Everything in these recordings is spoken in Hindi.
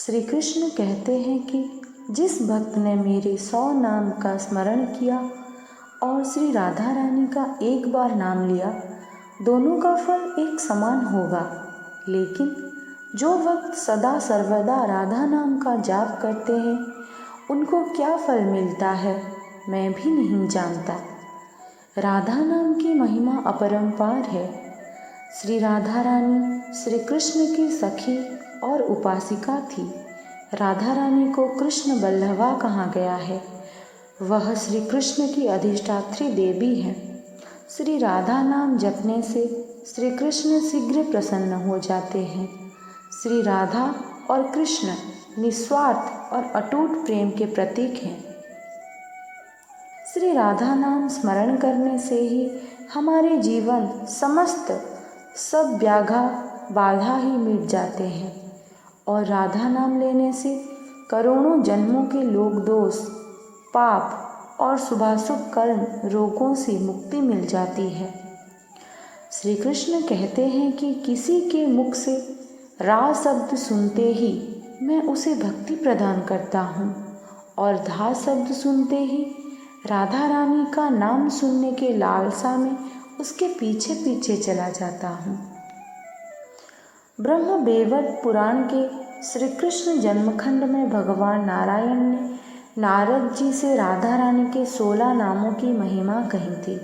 श्री कृष्ण कहते हैं कि जिस भक्त ने मेरे 100 नाम का स्मरण किया और श्री राधा रानी का एक बार नाम लिया, दोनों का फल एक समान होगा। लेकिन जो भक्त सदा सर्वदा राधा नाम का जाप करते हैं, उनको क्या फल मिलता है, मैं भी नहीं जानता। राधा नाम की महिमा अपरंपार है। श्री राधा रानी श्री कृष्ण की सखी और उपासिका थी। राधा रानी को कृष्ण बल्लभा कहा गया है। वह श्री कृष्ण की अधिष्ठात्री देवी है। श्री राधा नाम जपने से श्री कृष्ण शीघ्र प्रसन्न हो जाते हैं। श्री राधा और कृष्ण निस्वार्थ और अटूट प्रेम के प्रतीक हैं। श्री राधा नाम स्मरण करने से ही हमारे जीवन समस्त सब व्याघा बाधा ही मिट जाते हैं और राधा नाम लेने से करोड़ों जन्मों के लोक दोष, पाप और शुभाशुभ कर्म रोगों से मुक्ति मिल जाती है। श्री कृष्ण कहते हैं कि किसी के मुख से रा शब्द सुनते ही मैं उसे भक्ति प्रदान करता हूँ और धा शब्द सुनते ही राधा रानी का नाम सुनने के लालसा में उसके पीछे पीछे चला जाता हूँ। ब्रह्म वैवर्त पुराण के श्री कृष्ण जन्मखंड में भगवान नारायण ने नारद जी से राधा रानी के 16 नामों की महिमा कही थी।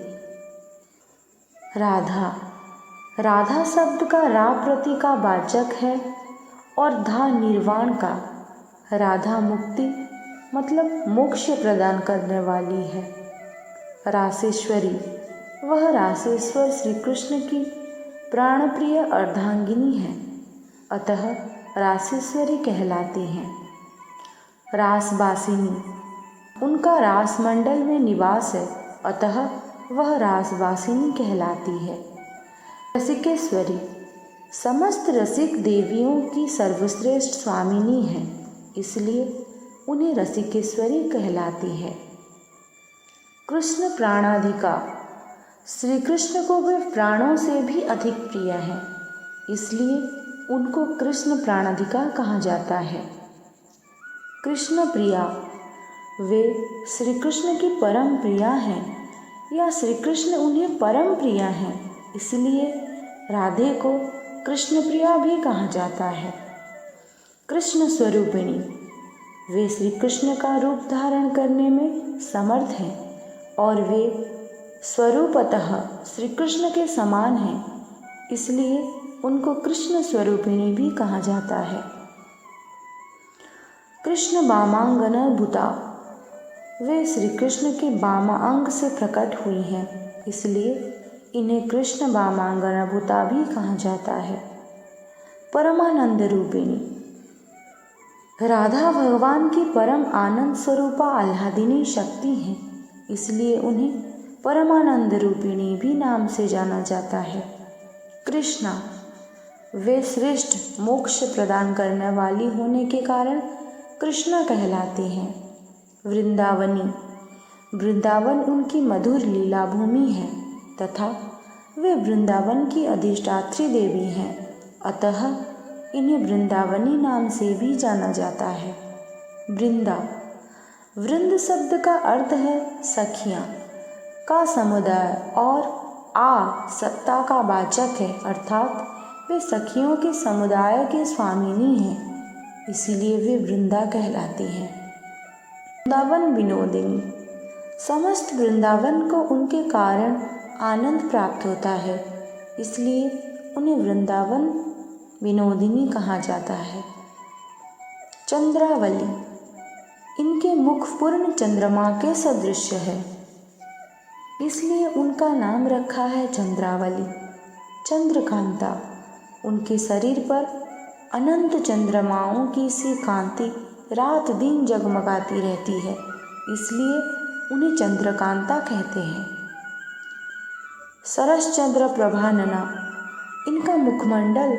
राधा, राधा शब्द का रा प्रति का वाचक है और धा निर्वाण का। राधा मुक्ति मतलब मोक्ष प्रदान करने वाली है। रासेश्वरी, वह रासेश्वर श्री कृष्ण की प्राणप्रिय अर्धांगिनी है, अतः रासेश्वरी कहलाती हैं। रासवासिनी, उनका रासमंडल में निवास है, अतः वह रासवासिनी कहलाती है। रसिकेश्वरी, समस्त रसिक देवियों की सर्वश्रेष्ठ स्वामिनी है, इसलिए उन्हें रसिकेश्वरी कहलाती है। कृष्ण प्राणाधिका, श्री कृष्ण को वे प्राणों से भी अधिक प्रिय हैं, इसलिए उनको कृष्ण प्राणाधिका कहा जाता है। कृष्ण प्रिया, वे श्री कृष्ण की परम प्रिया हैं या श्री कृष्ण उन्हें परम प्रिया हैं, इसलिए राधे को कृष्ण प्रिया भी कहा जाता है। कृष्ण स्वरूपिणी, वे श्री कृष्ण का रूप धारण करने में समर्थ हैं और वे स्वरूपतः श्री कृष्ण के समान हैं, इसलिए उनको कृष्ण स्वरूपिणी भी कहा जाता है। कृष्ण वामांगना भूता, वे श्री कृष्ण के वामा अंग से प्रकट हुई हैं, इसलिए इन्हें कृष्ण वामांगना भूता भी कहा जाता है। परमानंद रूपिणी, राधा भगवान की परम आनंद स्वरूपा आह्लादिनी शक्ति हैं, इसलिए उन्हें परमानंद रूपिणी भी नाम से जाना जाता है। कृष्णा, वे श्रेष्ठ मोक्ष प्रदान करने वाली होने के कारण कृष्णा कहलाती हैं। वृंदावनी, वृंदावन उनकी मधुर लीला भूमि है तथा वे वृंदावन की अधिष्ठात्री देवी हैं, अतः इन्हें वृंदावनी नाम से भी जाना जाता है। वृंदा, वृंद शब्द का अर्थ है सखियाँ का समुदाय और आ सत्ता का वाचक है, अर्थात वे सखियों के समुदाय के स्वामिनी हैं, इसीलिए वे वृंदा कहलाती हैं। वृंदावन विनोदिनी, समस्त वृंदावन को उनके कारण आनंद प्राप्त होता है, इसलिए उन्हें वृंदावन विनोदिनी कहा जाता है। चंद्रावली, इनके मुख पूर्ण चंद्रमा के सदृश है, इसलिए उनका नाम रखा है चंद्रावली। चंद्रकांता, उनके शरीर पर अनंत चंद्रमाओं की सी कांति रात दिन जगमगाती रहती है, इसलिए उन्हें चंद्रकांता कहते हैं। सरसचंद्र प्रभानना, इनका मुखमंडल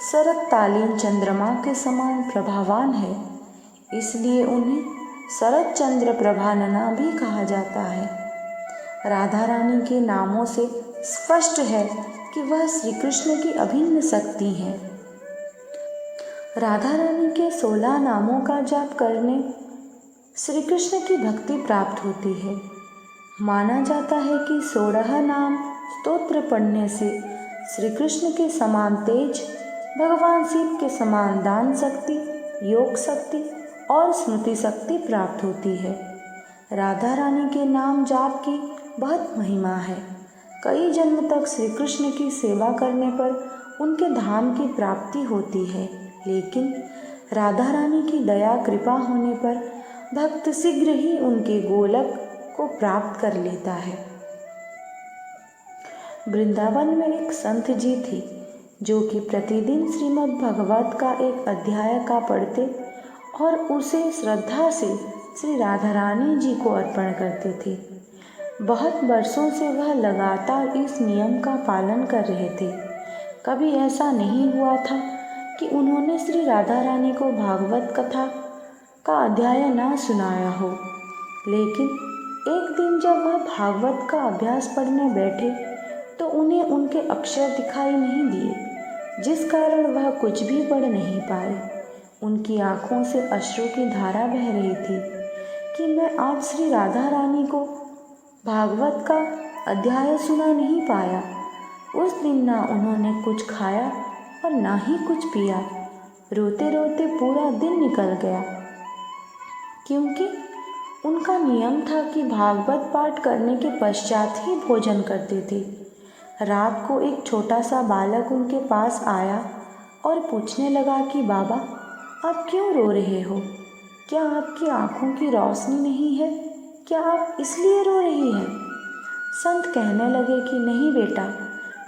शरत्कालीन चंद्रमा के समान प्रभावान है, इसलिए उन्हें शरद चंद्र प्रभानना भी कहा जाता है। राधा रानी के नामों से स्पष्ट है कि वह श्री कृष्ण की अभिन्न शक्ति हैं। राधा रानी के 16 नामों का जाप करने श्री कृष्ण की भक्ति प्राप्त होती है। माना जाता है कि 16 नाम स्तोत्र पढ़ने से श्री कृष्ण के समान तेज, भगवान शिव के समान दान शक्ति, योग शक्ति और स्मृति शक्ति प्राप्त होती है। राधा रानी के नाम जाप की बहुत महिमा है। कई जन्म तक श्री कृष्ण की सेवा करने पर उनके धाम की प्राप्ति होती है, लेकिन राधा रानी की दया कृपा होने पर भक्त शीघ्र ही उनके गोलक को प्राप्त कर लेता है। वृंदावन में एक संत जी थे जो कि प्रतिदिन श्रीमद् भगवत का एक अध्याय का पढ़ते और उसे श्रद्धा से श्री राधा रानी जी को अर्पण करते थे। बहुत वर्षों से वह लगातार इस नियम का पालन कर रहे थे। कभी ऐसा नहीं हुआ था कि उन्होंने श्री राधा रानी को भागवत कथा का अध्याय ना सुनाया हो, लेकिन एक दिन जब वह भागवत का अभ्यास पढ़ने बैठे तो उन्हें उनके अक्षर दिखाई नहीं दिए, जिस कारण वह कुछ भी पढ़ नहीं पाए। उनकी आँखों से अश्रु की धारा बह रही थी कि मैं आज श्री राधा रानी को भागवत का अध्याय सुना नहीं पाया। उस दिन ना उन्होंने कुछ खाया और ना ही कुछ पिया। रोते रोते पूरा दिन निकल गया, क्योंकि उनका नियम था कि भागवत पाठ करने के पश्चात ही भोजन करते थे। रात को एक छोटा सा बालक उनके पास आया और पूछने लगा कि बाबा, आप क्यों रो रहे हो? क्या आपकी आँखों की रोशनी नहीं है? क्या आप इसलिए रो रही हैं? संत कहने लगे कि नहीं बेटा,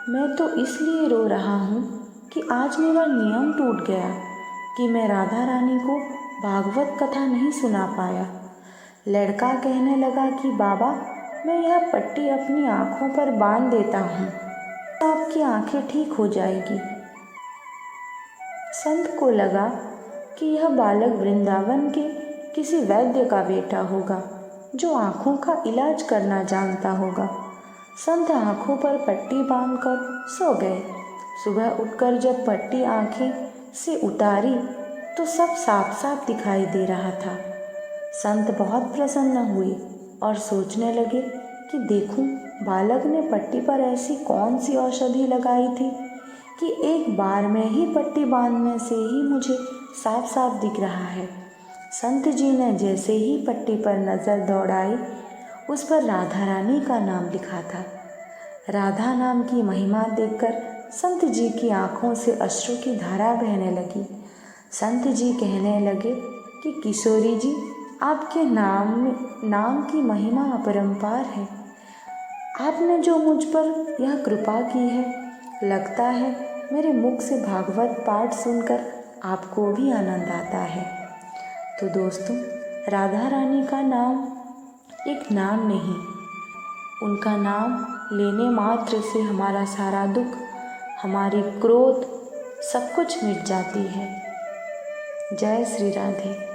मैं तो इसलिए रो रहा हूँ कि आज मेरा नियम टूट गया कि मैं राधा रानी को भागवत कथा नहीं सुना पाया। लड़का कहने लगा कि बाबा, मैं यह पट्टी अपनी आँखों पर बांध देता हूँ, आपकी आँखें ठीक हो जाएगी। संत को लगा कि यह बालक वृंदावन के किसी वैद्य का बेटा होगा जो आँखों का इलाज करना जानता होगा। संत आँखों पर पट्टी बांधकर सो गए। सुबह उठकर जब पट्टी आँखें से उतारी तो सब साफ साफ दिखाई दे रहा था। संत बहुत प्रसन्न हुए और सोचने लगे कि देखूं, बालक ने पट्टी पर ऐसी कौन सी औषधि लगाई थी कि एक बार में ही पट्टी बांधने से ही मुझे साफ साफ दिख रहा है। संत जी ने जैसे ही पट्टी पर नज़र दौड़ाई, उस पर राधा रानी का नाम लिखा था। राधा नाम की महिमा देखकर संत जी की आँखों से अश्रु की धारा बहने लगी। संत जी कहने लगे कि किशोरी जी, आपके नाम की महिमा अपरंपार है। आपने जो मुझ पर यह कृपा की है, लगता है मेरे मुख से भागवत पाठ सुनकर आपको भी आनंद आता है। तो दोस्तों, राधा रानी का नाम एक नाम नहीं, उनका नाम लेने मात्र से हमारा सारा दुख, हमारी क्रोध सब कुछ मिट जाती है। जय श्री राधे।